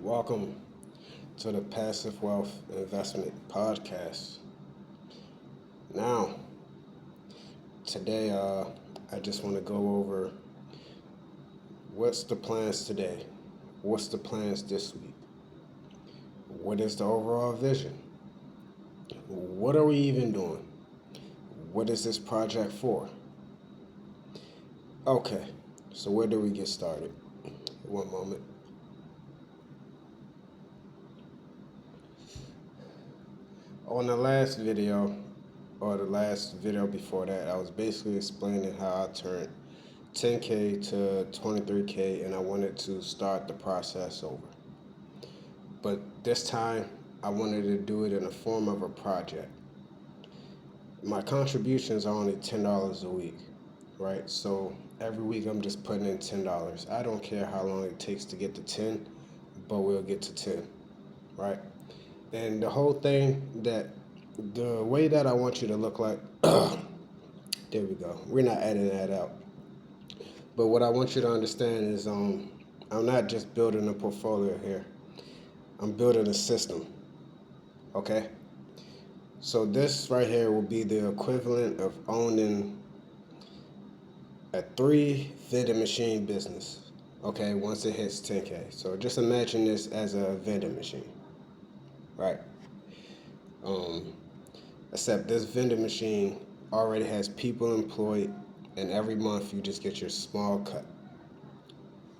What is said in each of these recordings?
Welcome to the Passive Wealth Investment Podcast. Now, today, I just want to go over what's the plans today, what's the plans this week, what is the overall vision, what are we even doing, what is this project for? Okay, so where do we get started? One moment. On the last video, or the last video before that, I was basically explaining how I turned 10K to 23K and I wanted to start the process over. But this time, I wanted to do it in the form of a project. My contributions are only $10 a week, right? So every week I'm just putting in $10. I don't care how long it takes to get to 10, but we'll get to 10, right? And the whole thing the way that I want you to look like, there we go. We're not adding that out. But what I want you to understand is I'm not just building a portfolio here. I'm building a system, okay? So this right here will be the equivalent of owning a 3 vending machine business, okay, once it hits 10K. So just imagine this as a vending machine, right? Except this vending machine already has people employed, and every month you just get your small cut.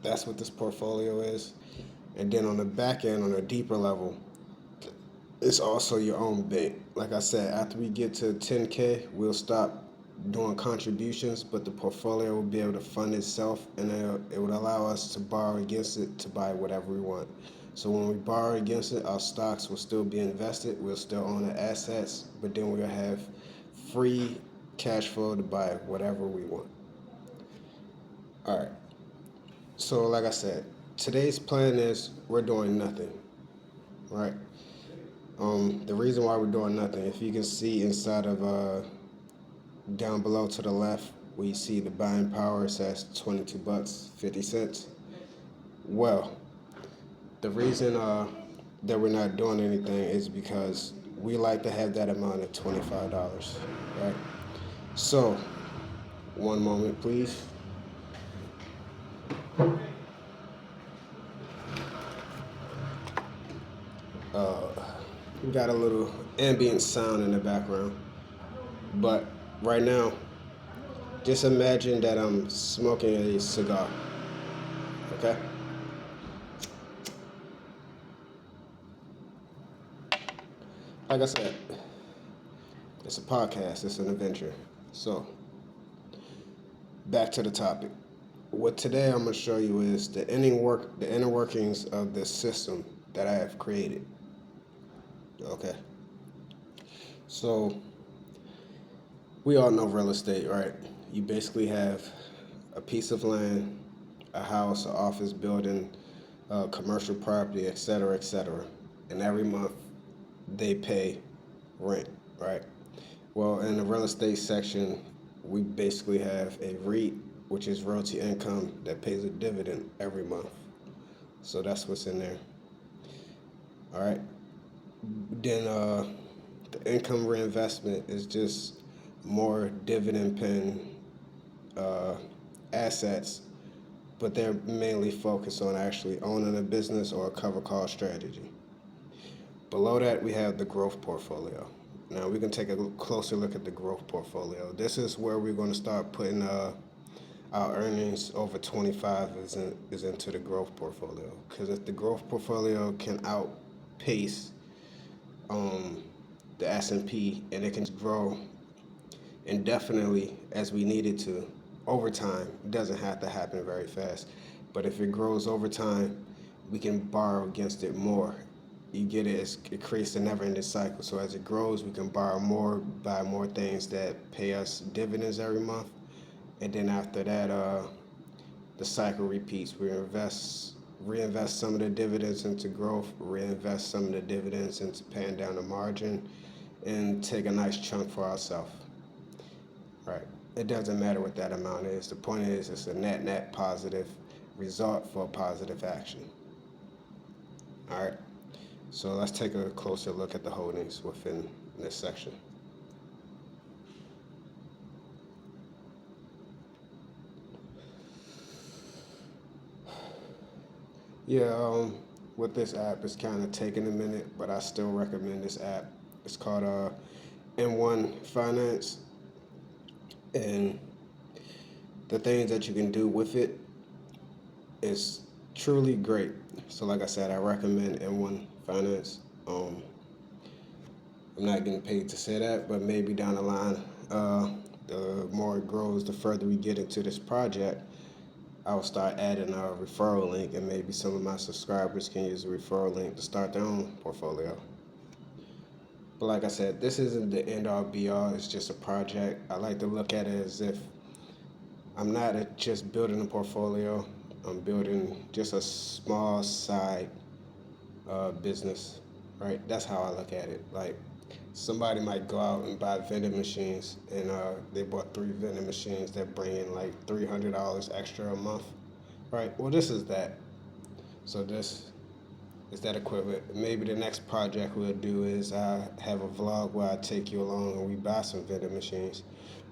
That's what this portfolio is. And then on the back end, on a deeper level, it's also your own bank. Like I said, after we get to 10K, we'll stop doing contributions, but the portfolio will be able to fund itself, and it would allow us to borrow against it to buy whatever we want. So when we borrow against it, our stocks will still be invested. We'll still own the assets, but then we'll have free cash flow to buy whatever we want. All right. So like I said, today's plan is we're doing nothing, right? The reason why we're doing nothing, if you can see inside of down below to the left, we see the buying power says $22.50. Well, the reason that we're not doing anything is because we like to have that amount of $25, right? So, one moment, please. We got a little ambient sound in the background, but right now, just imagine that I'm smoking a cigar, okay? Like I said, it's a podcast, it's an adventure. So, back to the topic. What today I'm going to show you is the inner workings of the system that I have created. Okay. So, we all know real estate, right? You basically have a piece of land, a house, an office building, commercial property, etc., etc. And every month they pay rent, right? Well, in the real estate section, we basically have a REIT, which is royalty income, that pays a dividend every month. So that's what's in there. All right. Then the income reinvestment is just more dividend paying assets, but they're mainly focused on actually owning a business or a cover call strategy. Below that, we have the growth portfolio. Now we can take a closer look at the growth portfolio. This is where we're going to start putting our earnings over 25 is into the growth portfolio. Because if the growth portfolio can outpace the S&P and it can grow indefinitely as we need it to over time, it doesn't have to happen very fast. But if it grows over time, we can borrow against it more. You get it, it creates a never-ending cycle. So as it grows, we can borrow more, buy more things that pay us dividends every month. And then after that, the cycle repeats. We reinvest some of the dividends into growth, reinvest some of the dividends into paying down the margin, and take a nice chunk for ourselves. Right. it doesn't matter what that amount is. The point is, it's a net positive result for a positive action. All right. So let's take a closer look at the holdings within this section. Yeah, with this app, it's kind of taking a minute, but I still recommend this app. It's called M1 Finance, and the things that you can do with it is truly great. So, like I said, I recommend M1 Finance. I'm not getting paid to say that, but maybe down the line, the more it grows, the further we get into this project, I'll start adding a referral link, and maybe some of my subscribers can use a referral link to start their own portfolio. But like I said, this isn't the end all be all. It's just a project. I like to look at it as if I'm not just building a portfolio. I'm building just a small side business, right? That's how I look at it. Like somebody might go out and buy vending machines, and they bought 3 vending machines that bring in like $300 extra a month, right? Well, this is that. So this is that equivalent. Maybe the next project we'll do is have a vlog where I take you along and we buy some vending machines.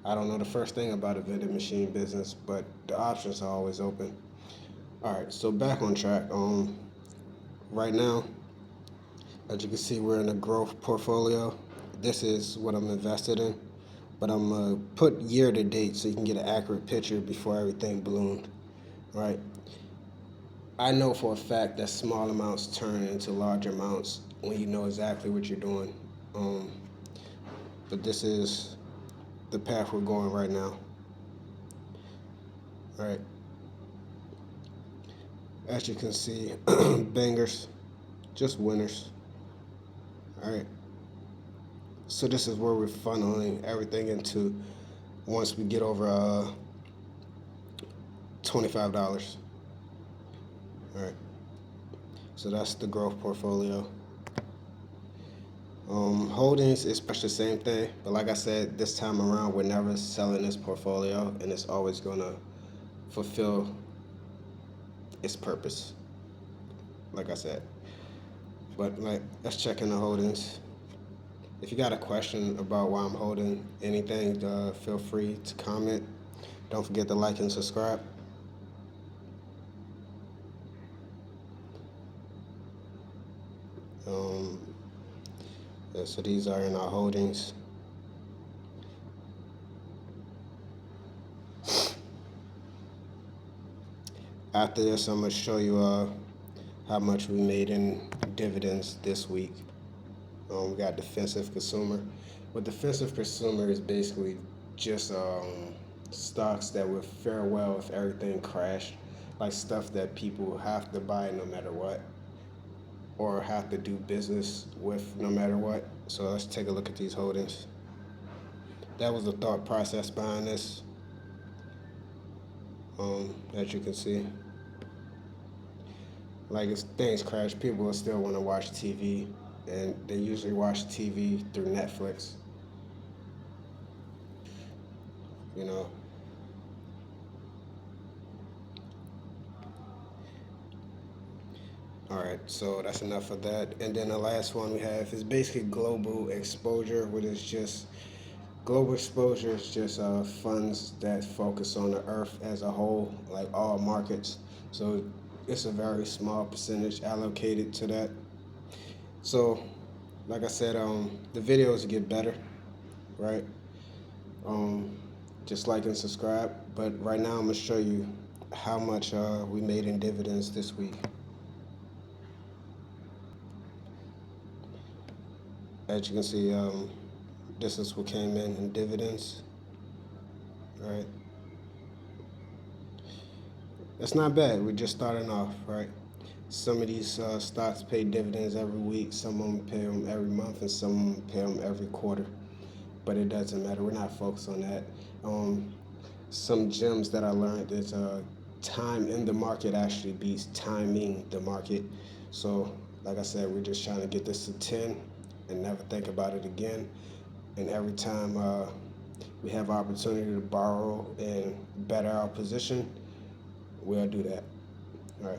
I don't know the first thing about a vending machine business, but the options are always open. All right, so back on track. Right now, as you can see, we're in a growth portfolio. This is what I'm invested in, but I'm gonna put year to date so you can get an accurate picture before everything ballooned, right? I know for a fact that small amounts turn into large amounts when you know exactly what you're doing. Um, but this is the path we're going right now. All right. As you can see, bangers, just winners. All right. So this is where we're funneling everything into once we get over $25. All right. So that's the growth portfolio. Holdings is much the same thing, but like I said, this time around, we're never selling this portfolio, and it's always gonna fulfill its purpose. Like I said, but like let's check in the holdings. If you got a question about why I'm holding anything, feel free to comment. Don't forget to like and subscribe. Um, yeah, so these are in our holdings. After this, I'm gonna show you how much we made in dividends this week. We got defensive consumer. What defensive consumer is basically just stocks that would fare well if everything crashed, like stuff that people have to buy no matter what, or have to do business with no matter what. So let's take a look at these holdings. That was the thought process behind this. As you can see, like if things crash, people will still want to watch TV, and they usually watch TV through Netflix. You know. All right, so that's enough of that. And then the last one we have is basically global exposure, which is just global exposure is just funds that focus on the earth as a whole, like all markets. So it's a very small percentage allocated to that. So, like I said, the videos get better, right? Um, just like and subscribe. But right now, I'm gonna show you how much we made in dividends this week. As you can see, this is what came in dividends, right? It's not bad. We're just starting off, right? Some of these stocks pay dividends every week. Some of them pay them every month, and some of them pay them every quarter. But it doesn't matter. We're not focused on that. Some gems that I learned is time in the market actually beats timing the market. So, like I said, we're just trying to get this to 10 and never think about it again. And every time we have opportunity to borrow and better our position, we'll do that. All right.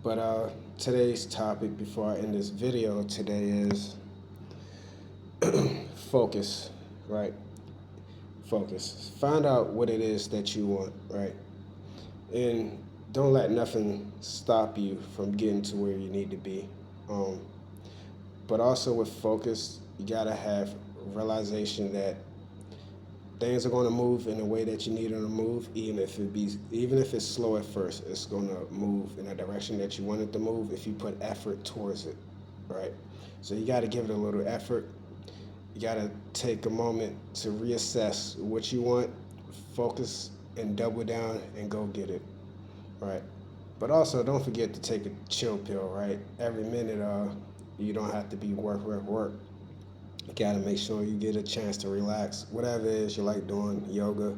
But today's topic before I end this video today is focus, right? Focus. Find out what it is that you want, right? And don't let nothing stop you from getting to where you need to be. Um, but also with focus, you gotta have realization that things are gonna move in the way that you need them to move, even if it's slow at first, it's gonna move in a direction that you want it to move if you put effort towards it, right? So you gotta give it a little effort. You gotta take a moment to reassess what you want, focus, and double down and go get it, right? But also, don't forget to take a chill pill, right? Every minute, you don't have to be work, work, work. You gotta make sure you get a chance to relax. Whatever it is you like doing, yoga,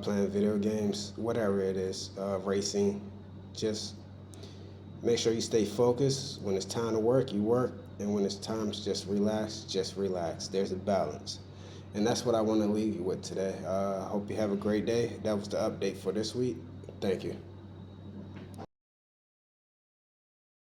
playing video games, whatever it is, racing, just make sure you stay focused. When it's time to work, you work. And when it's time to just relax, just relax. There's a balance. And that's what I want to leave you with today. I hope you have a great day. That was the update for this week. Thank you.